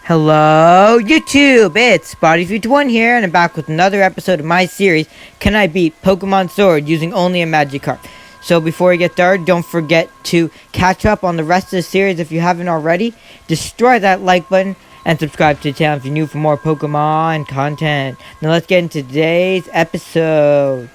Hello YouTube, it's Spotty51 here, and I'm back with another episode of my series, Can I Beat Pokemon Sword using only a Magikarp? So before we get started, don't forget to catch up on the rest of the series if you haven't already. Destroy that like button, and subscribe to the channel if you're new for more Pokemon content. Now let's get into today's episode.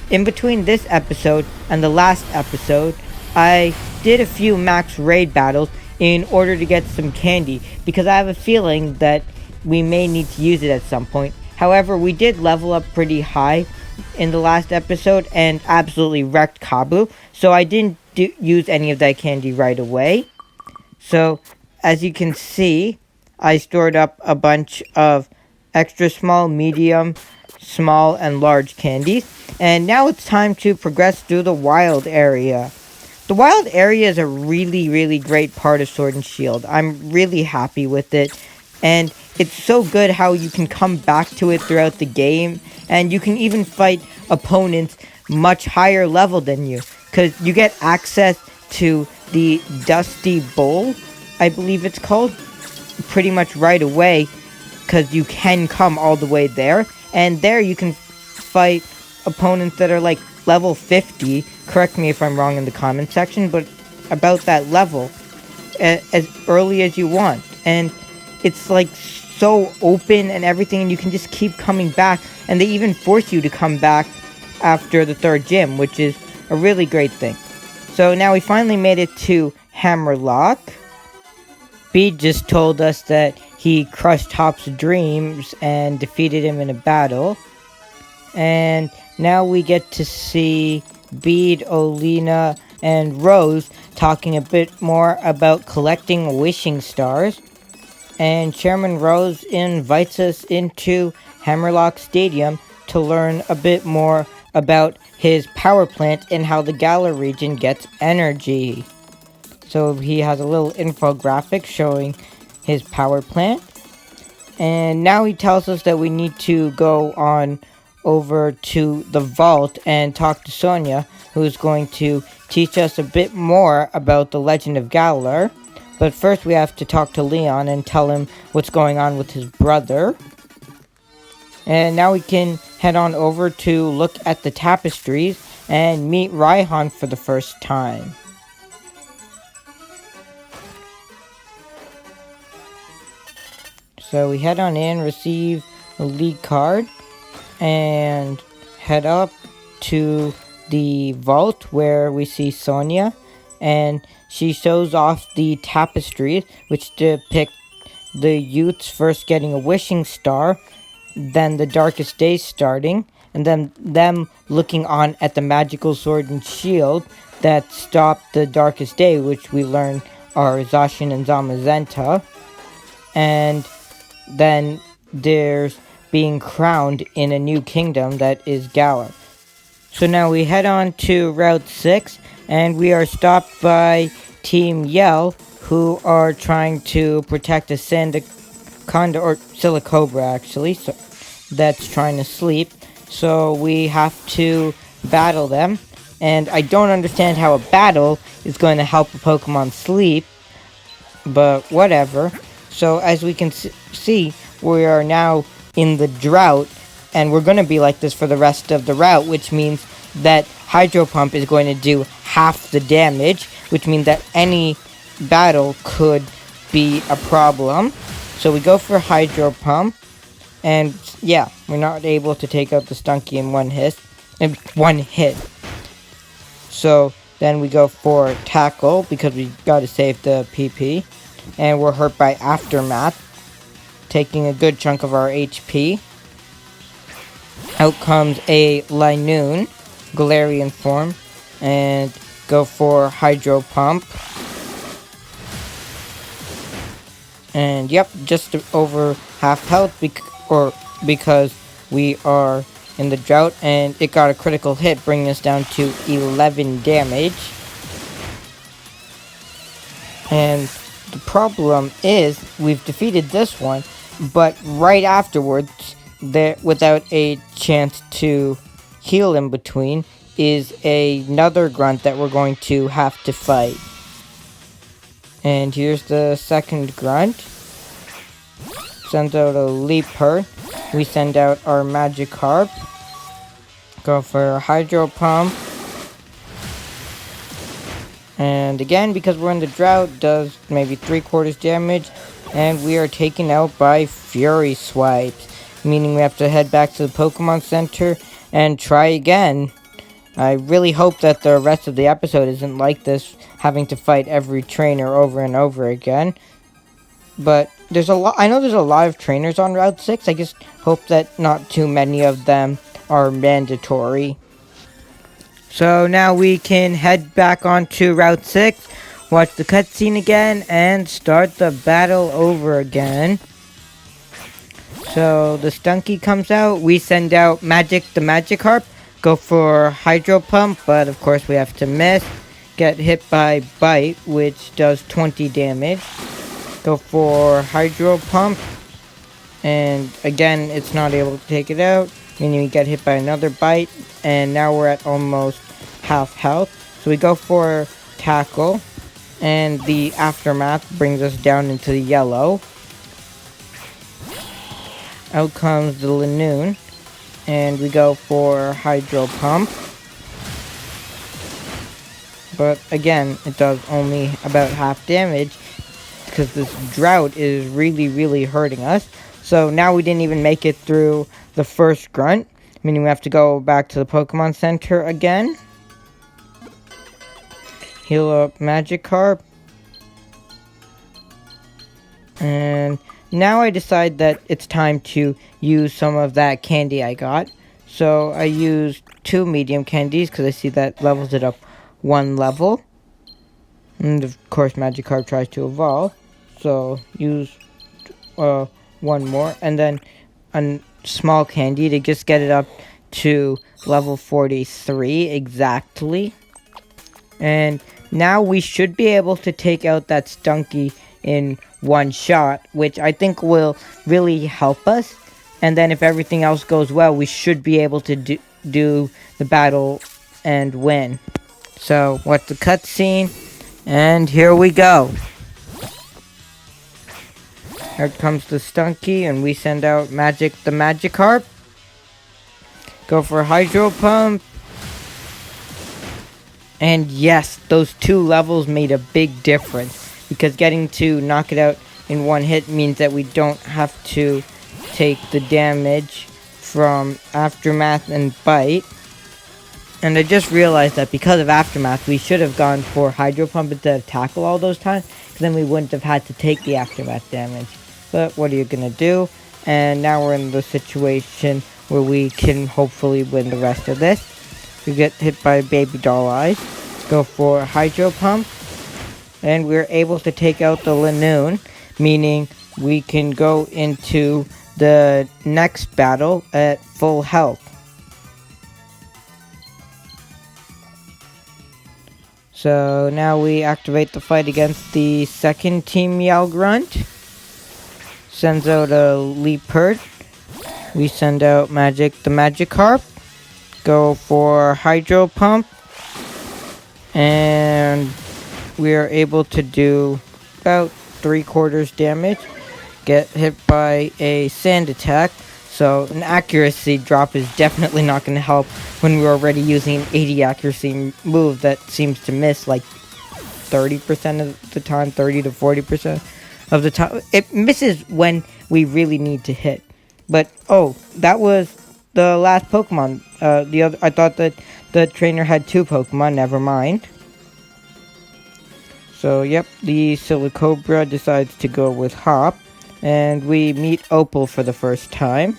In between this episode and the last episode, I did a few max raid battles in order to get some candy, because I have a feeling that we may need to use it at some point. However, we did level up pretty high in the last episode and absolutely wrecked Kabu, so I didn't use any of that candy right away. So, as you can see, I stored up a bunch of extra small, medium, small, and large candies, and now it's time to progress through the wild area. The wild area is a really great part of Sword and Shield. I'm really happy with it, and it's so good how you can come back to it throughout the game, and you can even fight opponents much higher level than you, because you get access to the Dusty Bowl, I believe it's called, pretty much right away, because you can come all the way there, and there you can fight opponents that are like level 50, correct me if I'm wrong in the comment section, but about that level as early as you want, and it's like so open and everything, and you can just keep coming back, and they even force you to come back after the third gym, which is a really great thing. So now we finally made it to Hammerlock. Bede just told us that he crushed Hop's dreams and defeated him in a battle, and now we get to see Bede, Olina, and Rose talking a bit more about collecting wishing stars. And Chairman Rose invites us into Hammerlock Stadium to learn a bit more about his power plant and how the Galar region gets energy. So he has a little infographic showing his power plant. And now he tells us that we need to go on over to the vault and talk to Sonia, who's going to teach us a bit more about the legend of Galar. But first we have to talk to Leon and tell him what's going on with his brother. And now we can head on over to look at the tapestries and meet Raihan for the first time. So we head on in, receive a league card, and head up to the vault where we see Sonia, and she shows off the tapestries which depict the youths first getting a wishing star, then the darkest days starting, and then them looking on at the magical sword and shield that stopped the darkest day, which we learn are Zacian and Zamazenta, and then there's being crowned in a new kingdom that is Galar. So now we head on to Route 6, and we are stopped by Team Yell, who are trying to protect a Sandaconda, or Silicobra actually, so that's trying to sleep. So we have to battle them, and I don't understand how a battle is going to help a Pokemon sleep, but whatever. So as we can see, we are now in the drought, and we're going to be like this for the rest of the route, which means that Hydro Pump is going to do half the damage, which means that any battle could be a problem. So we go for Hydro Pump, and yeah, we're not able to take out the Stunky in one hit. So then we go for Tackle, because we got to save the PP, and we're hurt by Aftermath, taking a good chunk of our HP. Out comes a Linoon, Galarian form, and go for Hydro Pump. And yep, just over half health because we are in the drought, and it got a critical hit, bringing us down to 11 damage. And the problem is, we've defeated this one, but right afterwards, without a chance to heal in between, is another grunt that we're going to have to fight. And here's the second grunt. sends out a Leaper. We send out our Magikarp. Go for Hydro Pump. And again, because we're in the drought, does maybe 3/4 damage. And we are taken out by Fury Swipes. Meaning we have to head back to the Pokemon Center and try again. I really hope that the rest of the episode isn't like this, having to fight every trainer over and over again. But I know there's a lot of trainers on Route 6. I just hope that not too many of them are mandatory. So now we can head back onto Route 6, watch the cutscene again, and start the battle over again. So the Stunky comes out, we send out the Magikarp, go for Hydro Pump, but of course we have to miss. Get hit by Bite, which does 20 damage. Go for Hydro Pump, and again it's not able to take it out, meaning we get hit by another Bite, and now we're at almost half health. So we go for Tackle, and the Aftermath brings us down into the yellow. Out comes the Linoon, and we go for Hydro Pump. But again, it does only about half damage, because this drought is really hurting us. So now we didn't even make it through the first grunt, meaning we have to go back to the Pokemon Center again. Heal up Magikarp. And now I decide that it's time to use some of that candy I got. So I used 2 medium candies because I see that levels it up 1 level. And of course Magikarp tries to evolve. So use 1 more. And then a small candy to just get it up to level 43 exactly. And now we should be able to take out that Stunky in 1 shot, which I think will really help us. And then if everything else goes well, we should be able to do the battle and win. So, watch the cutscene, and here we go. Here comes the Stunky, and we send out the Magikarp. Go for Hydro Pump. And yes, those 2 levels made a big difference, because getting to knock it out in 1 hit means that we don't have to take the damage from Aftermath and Bite. And I just realized that because of Aftermath, we should have gone for Hydro Pump instead of Tackle all those times, because then we wouldn't have had to take the Aftermath damage. But what are you going to do? And now we're in the situation where we can hopefully win the rest of this. We get hit by Baby Doll Eyes. Go for Hydro Pump. And we're able to take out the Linoon, meaning we can go into the next battle at full health. So now we activate the fight against the second Team Yell Grunt. Sends out a Leaper. We send out the Magikarp. Go for Hydro Pump. And we are able to do about 3/4 damage. Get hit by a Sand Attack. So an accuracy drop is definitely not going to help when we're already using an 80 accuracy move that seems to miss like 30% of the time, 30 to 40% of the time. It misses when we really need to hit. But oh, that was the last Pokemon. I thought that the trainer had 2 Pokemon. Never mind. So yep, the Silicobra decides to go with Hop, and we meet Opal for the first time.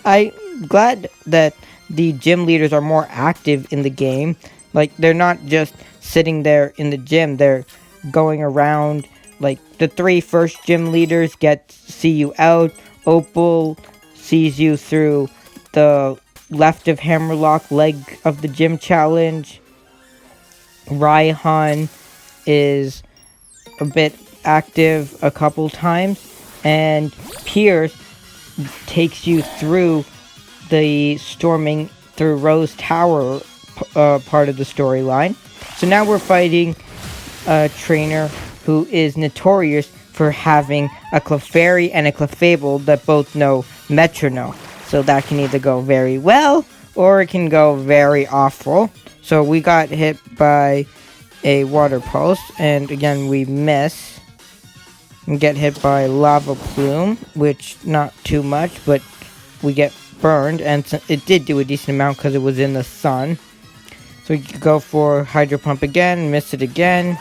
I'm glad that the gym leaders are more active in the game. Like, they're not just sitting there in the gym, they're going around. Like, the 3 first gym leaders see you out. Opal sees you through the left of Hammerlock leg of the gym challenge. Raihan is a bit active a couple times. And Pierce takes you through the storming through Rose Tower part of the storyline. So now we're fighting a trainer who is notorious for having a Clefairy and a Clefable that both know Metronome. So that can either go very well, or it can go very awful. So we got hit by a Water Pulse, and again we miss. And get hit by Lava Plume, which not too much, but we get burned, and it did do a decent amount because it was in the sun. So we go for Hydro Pump again, miss it again.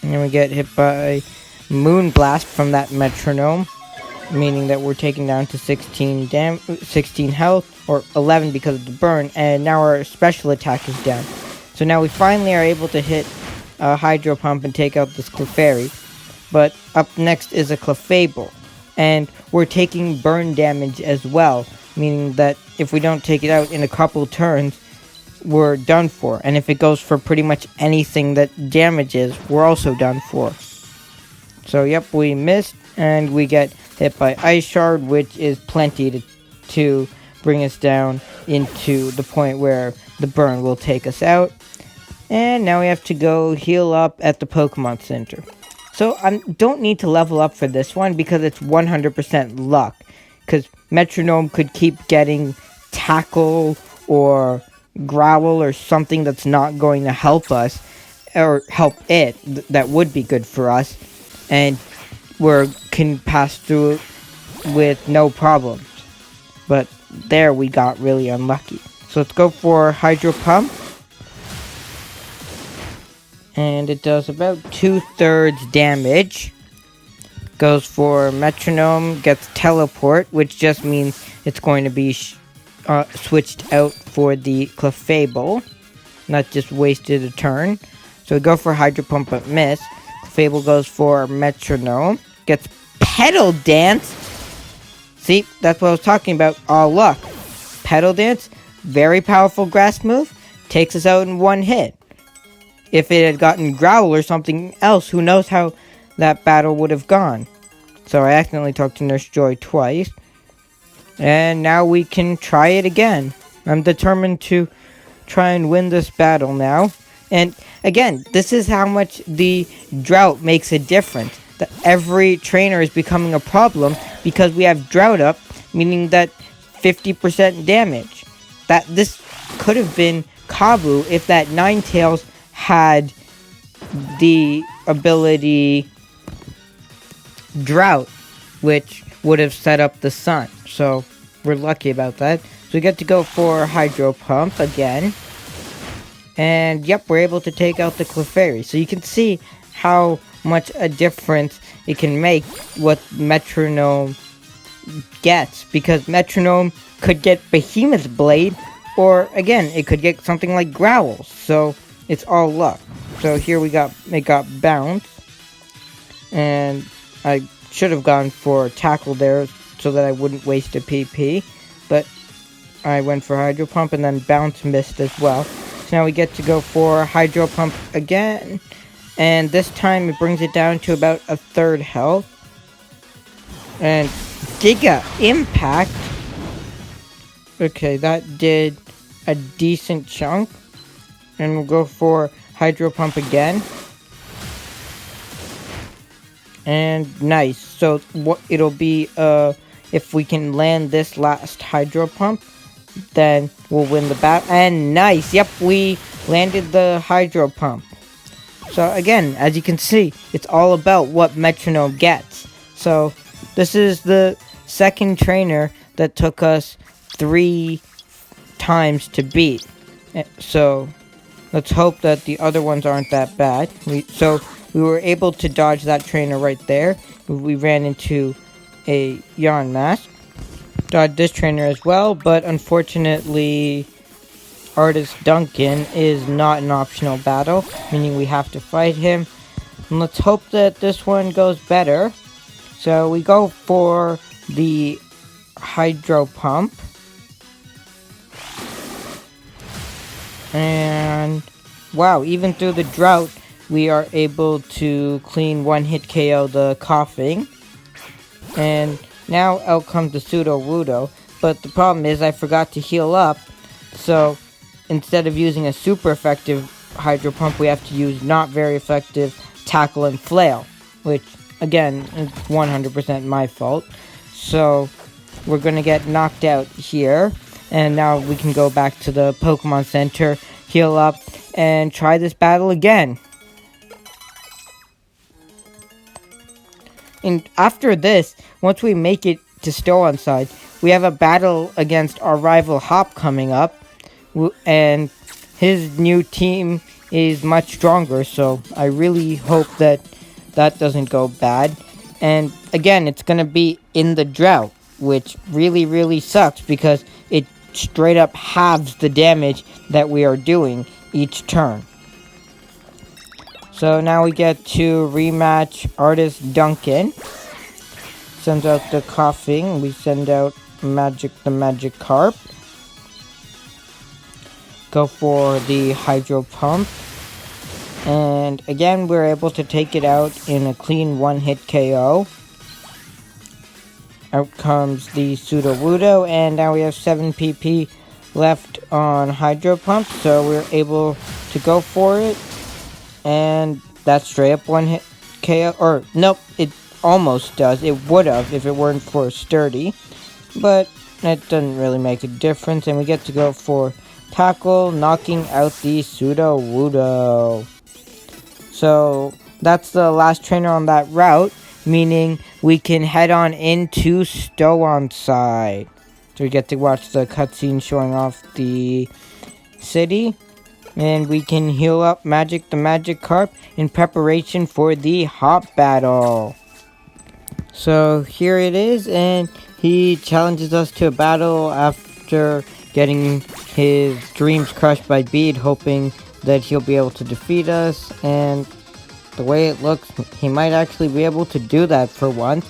And then we get hit by Moon Blast from that Metronome, meaning that we're taken down to 16 health, or 11 because of the burn, and now our special attack is down. So now we finally are able to hit a Hydro Pump and take out this Clefairy. But up next is a Clefable, and we're taking burn damage as well, meaning that if we don't take it out in a couple turns, we're done for. And if it goes for pretty much anything that damages, we're also done for. So yep, we missed, and we get hit by Ice Shard, which is plenty to bring us down into the point where the burn will take us out. And now we have to go heal up at the Pokemon Center. So I don't need to level up for this one because it's 100% luck. Because Metronome could keep getting Tackle or Growl or something that's not going to help us, or help it, that would be good for us. And we can pass through it with no problems. But there we got really unlucky. So let's go for Hydro Pump. And it does about 2/3 damage. Goes for Metronome, gets Teleport, which just means it's going to be switched out for the Clefable. Not just wasted a turn. So we go for Hydro Pump but miss. Clefable goes for Metronome. Gets Petal Dance. See, that's what I was talking about. All luck. Petal Dance, very powerful grass move. Takes us out in one hit. If it had gotten Growl or something else, who knows how that battle would have gone. So I accidentally talked to Nurse Joy twice. And now we can try it again. I'm determined to try and win this battle now. And again, this is how much the drought makes a difference. That every trainer is becoming a problem because we have drought up, meaning that 50% damage. That this could have been Kabu if that Ninetales had the ability Drought, which would have set up the sun. So we're lucky about that. So we get to go for Hydro Pump again. And yep, we're able to take out the Clefairy. So you can see how much a difference it can make what Metronome gets. Because Metronome could get Behemoth Blade, or again, it could get something like Growl. So it's all luck. So here it got Bounce. And I should have gone for Tackle there so that I wouldn't waste a PP. But I went for Hydro Pump and then Bounce missed as well. So now we get to go for Hydro Pump again. And this time it brings it down to about 1/3 health. And Giga Impact. Okay, that did a decent chunk. And we'll go for Hydro Pump again. And nice. So what it'll be, if we can land this last Hydro Pump, then we'll win the battle. And nice. Yep, we landed the Hydro Pump. So again, as you can see, it's all about what Metronome gets. So this is the second trainer that took us 3 times to beat. So let's hope that the other ones aren't that bad. We were able to dodge that trainer right there. We ran into a Yarn Mask. Dodged this trainer as well, but unfortunately Artist Duncan is not an optional battle, meaning we have to fight him. And let's hope that this one goes better. So we go for the Hydro Pump. And wow, even through the drought, we are able to clean one-hit KO the Coughing. And now out comes the Sudowoodo. But the problem is I forgot to heal up. So instead of using a super effective Hydro Pump, we have to use not very effective Tackle and Flail, which again is 100% my fault. So we're gonna get knocked out here, and now we can go back to the Pokemon Center, heal up, and try this battle again. And after this, once we make it to Stow On Side, we have a battle against our rival Hop coming up, and his new team is much stronger, so I really hope that that doesn't go bad. And again, it's gonna be in the drought, which really sucks because it straight up halves the damage that we are doing each turn. So now we get to rematch Artist Duncan. Sends out the coughing. We send out the Magikarp. Go for the Hydro Pump. And again, we're able to take it out in a clean one-hit KO. Out comes the Sudowoodo, and now we have 7 PP left on Hydro Pump, so we're able to go for it. And that's straight up one-hit KO. Or, nope, it almost does. It would have if it weren't for Sturdy. But that doesn't really make a difference, and we get to go for Tackle, knocking out the Sudowoodo. So that's the last trainer on that route, meaning we can head on into Stow On Side. So we get to watch the cutscene showing off the city, and we can heal up the Magikarp in preparation for the Hop battle. So here it is, and he challenges us to a battle after getting his dreams crushed by Bede, hoping that he'll be able to defeat us, and the way it looks, he might actually be able to do that for once.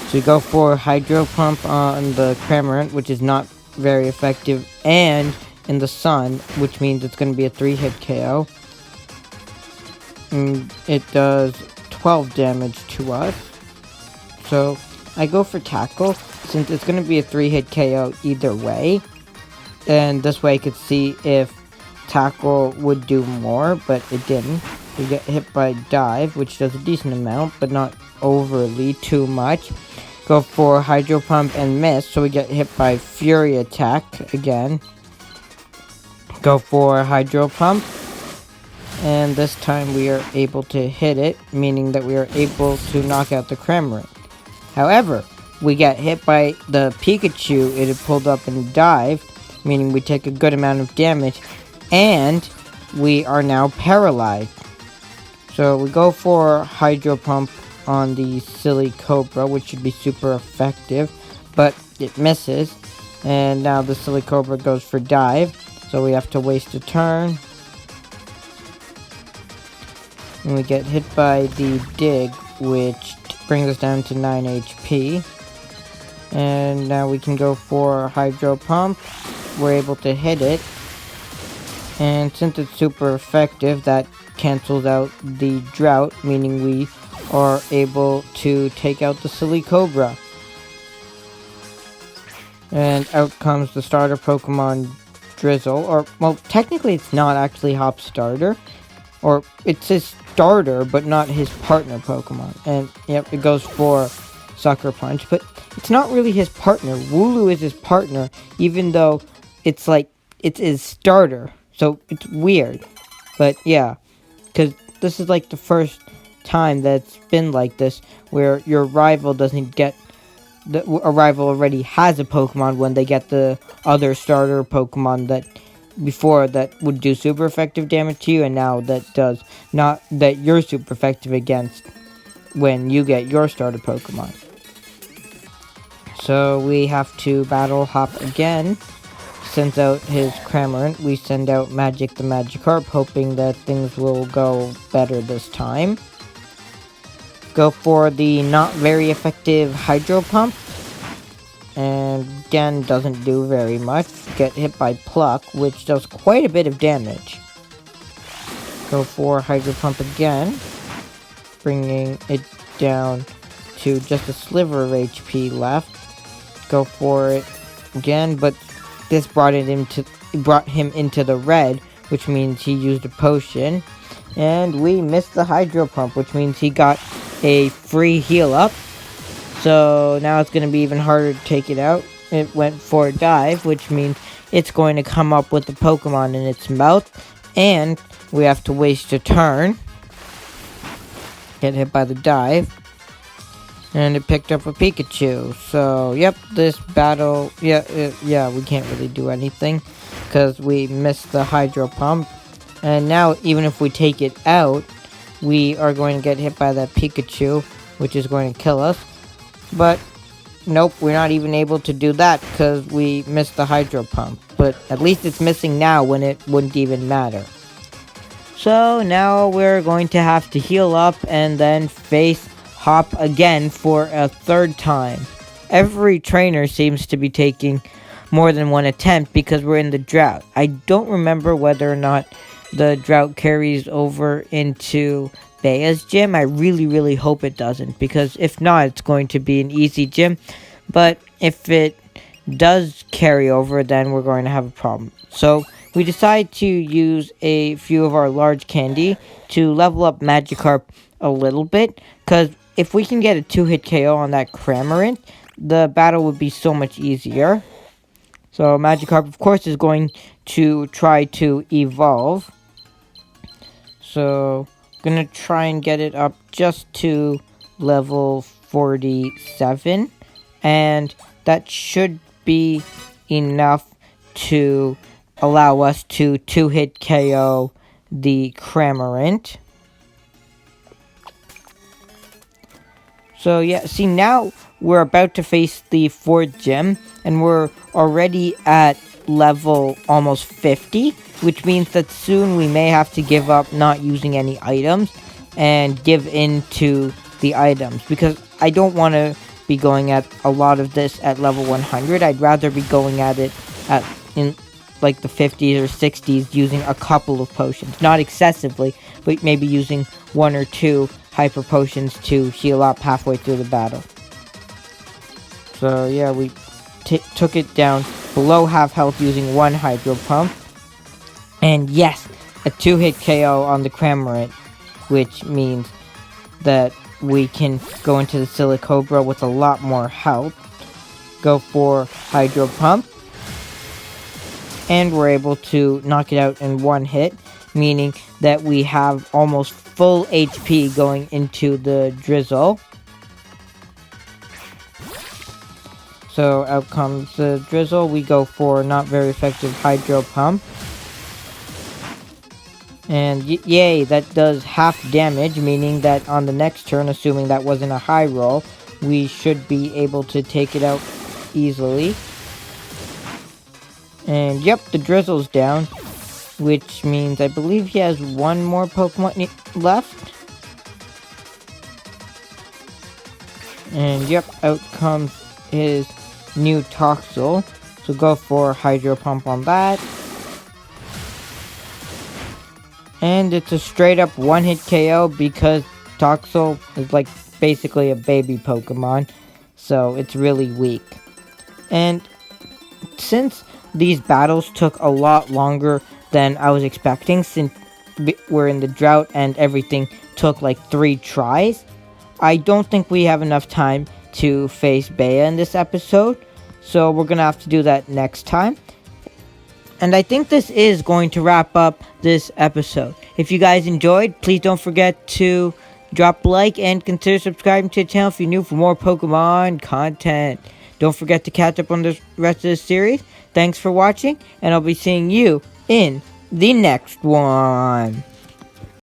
So we go for Hydro Pump on the Cramorant, which is not very effective, and in the Sun, which means it's going to be a 3-hit KO. And it does 12 damage to us. So I go for Tackle, since it's going to be a 3-hit KO either way. And this way I could see if Tackle would do more, but it didn't. We get hit by Dive, which does a decent amount, but not overly too much. Go for Hydro Pump and miss, so we get hit by Fury Attack again. Go for Hydro Pump, and this time we are able to hit it, meaning that we are able to knock out the Cramorant. However, we get hit by the Pikachu it had pulled up and dived, meaning we take a good amount of damage, and we are now paralyzed. So we go for Hydro Pump on the silly Cobra, which should be super effective, but it misses. And now the silly Cobra goes for Dive, so we have to waste a turn. And we get hit by the Dig, which brings us down to 9 HP. And now we can go for Hydro Pump. We're able to hit it. And since it's super effective, that cancels out the drought, meaning we are able to take out the silly Cobra. And out comes the starter Pokemon Drizzle, or, well, technically it's not actually Hop's starter, or it's his starter, but not his partner Pokemon. And, yep, it goes for Sucker Punch, but it's not really his partner. Wooloo is his partner, even though it's like, it's his starter. So it's weird. But yeah, because this is like the first time that's been like this, where your rival doesn't get, a rival already has a Pokemon when they get the other starter Pokemon that before that would do super effective damage to you, and now that does not, that you're super effective against when you get your starter Pokemon. So we have to battle Hop again. Sends out his Cramorant. We send out the Magikarp, hoping that things will go better this time. Go for the not very effective Hydro Pump. And again, doesn't do very much. Get hit by Pluck, which does quite a bit of damage. Go for Hydro Pump again, bringing it down to just a sliver of HP left. Go for it again, but this brought him into the red, which means he used a potion. And we missed the Hydro Pump, which means he got a free heal up. So now it's going to be even harder to take it out. It went for a dive, which means it's going to come up with the Pokemon in its mouth. And we have to waste a turn. Get hit by the dive. And it picked up a Pikachu. So, yep, this battle... Yeah, we can't really do anything. Because we missed the Hydro Pump. And now, even if we take it out, we are going to get hit by that Pikachu, which is going to kill us. But, nope, we're not even able to do that because we missed the Hydro Pump. But at least it's missing now when it wouldn't even matter. So, now we're going to have to heal up and then face Hop again for a third time. Every trainer seems to be taking more than one attempt because we're in the drought. I don't remember whether or not the drought carries over into Bea's gym. I really hope it doesn't, because if not, it's going to be an easy gym. But if it does carry over, then we're going to have a problem. So we decide to use a few of our large candy to level up Magikarp a little bit, because if we can get a 2-hit KO on that Cramorant, the battle would be so much easier. So Magikarp, of course, is going to try to evolve. So, gonna try and get it up just to level 47. And that should be enough to allow us to 2-hit KO the Cramorant. So yeah, see, now we're about to face the 4th gym, and we're already at level almost 50, which means that soon we may have to give up not using any items and give in to the items, because I don't want to be going at a lot of this at level 100. I'd rather be going at it in like the 50s or 60s using a couple of potions, not excessively, but maybe using 1 or 2 hyper potions to heal up halfway through the battle. So yeah, we took it down below half health using 1 Hydro Pump. And yes, a 2-hit KO on the Cramorant, which means that we can go into the Silicobra with a lot more health. Go for Hydro Pump. And we're able to knock it out in 1 hit, meaning that we have almost full HP going into the Drizzle. So out comes the Drizzle. We go for not very effective Hydro Pump. And yay, that does half damage, meaning that on the next turn, assuming that wasn't a high roll, we should be able to take it out easily. And yep, the Drizzle's down, which means I believe he has 1 more Pokemon left. And yep, out comes his new Toxel. So go for Hydro Pump on that. And it's a straight up 1-hit KO because Toxel is like basically a baby Pokemon. So it's really weak. And since these battles took a lot longer than I was expecting, since we're in the drought and everything took like 3 tries, I don't think we have enough time to face Bea in this episode. So we're going to have to do that next time. And I think this is going to wrap up this episode. If you guys enjoyed, please don't forget to drop a like and consider subscribing to the channel if you're new for more Pokemon content. Don't forget to catch up on the rest of the series. Thanks for watching, and I'll be seeing you in the next one.